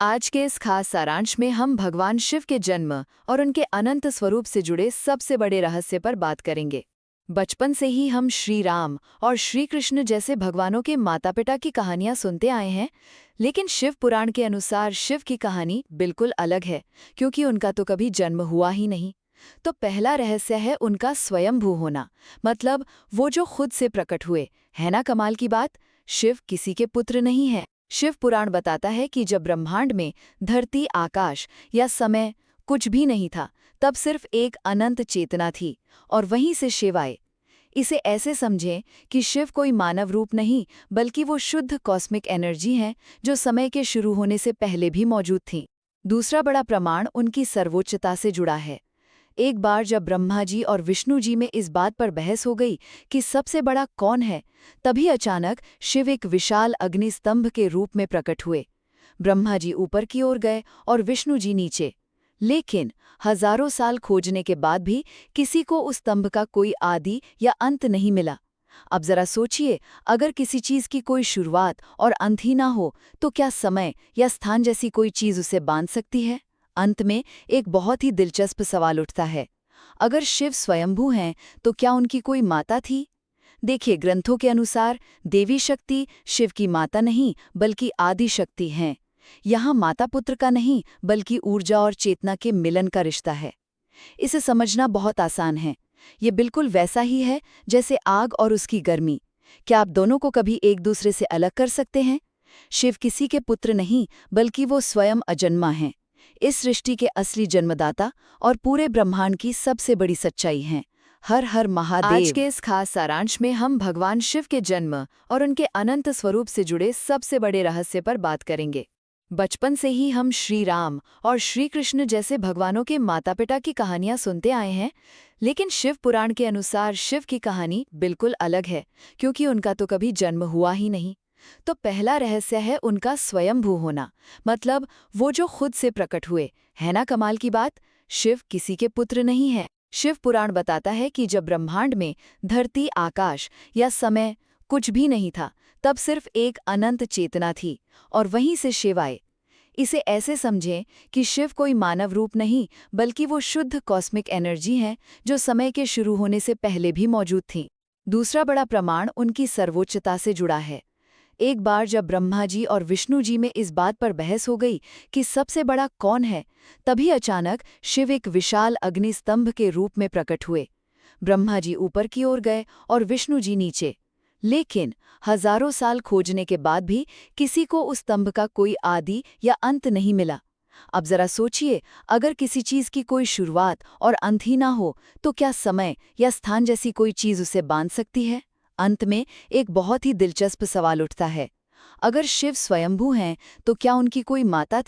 आज के इस खास सारांश में हम भगवान शिव के जन्म और उनके अनंत स्वरूप से जुड़े सबसे बड़े रहस्य पर बात करेंगे। बचपन से ही हम श्री राम और श्री कृष्ण जैसे भगवानों के माता पिता की कहानियां सुनते आए हैं, लेकिन शिव पुराण के अनुसार शिव की कहानी बिल्कुल अलग है, क्योंकि उनका तो कभी जन्म हुआ ही नहीं। तो पहला रहस्य है उनका स्वयंभू होना, मतलब वो जो खुद से प्रकट हुए। है ना कमाल की बात। शिव किसी के पुत्र नहीं है। शिव पुराण बताता है कि जब ब्रह्मांड में धरती, आकाश या समय कुछ भी नहीं था, तब सिर्फ एक अनंत चेतना थी, और वहीं से शिव आए। इसे ऐसे समझें कि शिव कोई मानव रूप नहीं, बल्कि वो शुद्ध कॉस्मिक एनर्जी है जो समय के शुरू होने से पहले भी मौजूद थी। दूसरा बड़ा प्रमाण उनकी सर्वोच्चता से जुड़ा है। एक बार जब ब्रह्मा जी और विष्णु जी में इस बात पर बहस हो गई कि सबसे बड़ा कौन है, तभी अचानक शिव एक विशाल अग्निस्तंभ के रूप में प्रकट हुए। ब्रह्मा जी ऊपर की ओर गए और विष्णु जी नीचे। लेकिन हजारों साल खोजने के बाद भी किसी को उस स्तंभ का कोई आदि या अंत नहीं मिला। अब जरा सोचिए, अगर किसी चीज की कोई शुरुआत और अंत ही ना हो, तो क्या समय या स्थान जैसी कोई चीज उसे बांध सकती है? अंत में एक बहुत ही दिलचस्प सवाल उठता है। अगर शिव स्वयंभू हैं, तो क्या उनकी कोई माता थी? देखिए, ग्रंथों के अनुसार देवी शक्ति शिव की माता नहीं, बल्कि आदि शक्ति हैं। यहाँ माता पुत्र का नहीं, बल्कि ऊर्जा और चेतना के मिलन का रिश्ता है। इसे समझना बहुत आसान है। ये बिल्कुल वैसा ही है जैसे आग और उसकी गर्मी। क्या आप दोनों को कभी एक दूसरे से अलग कर सकते हैं? शिव किसी के पुत्र नहीं, बल्कि वो स्वयं अजन्मा हैं। इस सृष्टि के असली जन्मदाता और पूरे ब्रह्मांड की सबसे बड़ी सच्चाई हैं। हर हर महादेव। आज के इस खास सारांश में हम भगवान शिव के जन्म और उनके अनंत स्वरूप से जुड़े सबसे बड़े रहस्य पर बात करेंगे। बचपन से ही हम श्री राम और श्री कृष्ण जैसे भगवानों के माता पिता की कहानियां सुनते आए हैं, लेकिन शिव पुराण के अनुसार शिव की कहानी बिल्कुल अलग है, क्योंकि उनका तो कभी जन्म हुआ ही नहीं। तो पहला रहस्य है उनका स्वयंभू होना, मतलब वो जो खुद से प्रकट हुए। है ना कमाल की बात। शिव किसी के पुत्र नहीं है। शिव पुराण बताता है कि जब ब्रह्मांड में धरती, आकाश या समय कुछ भी नहीं था, तब सिर्फ एक अनंत चेतना थी, और वहीं से शिव आए। इसे ऐसे समझें कि शिव कोई मानव रूप नहीं, बल्कि वो शुद्ध कॉस्मिक एनर्जी है जो समय के शुरू होने से पहले भी मौजूद थी। दूसरा बड़ा प्रमाण उनकी सर्वोच्चता से जुड़ा है। एक बार जब ब्रह्मा जी और विष्णु जी में इस बात पर बहस हो गई कि सबसे बड़ा कौन है, तभी अचानक शिव एक विशाल अग्निस्तंभ के रूप में प्रकट हुए। ब्रह्मा जी ऊपर की ओर गए और विष्णु जी नीचे। लेकिन हजारों साल खोजने के बाद भी किसी को उस स्तंभ का कोई आदि या अंत नहीं मिला। अब जरा सोचिए, अगर किसी चीज की कोई शुरुआत और अंत ही ना हो, तो क्या समय या स्थान जैसी कोई चीज उसे बांध सकती है? अंत में एक बहुत ही दिलचस्प सवाल उठता है। अगर शिव स्वयंभू हैं, तो क्या उनकी कोई माता थी?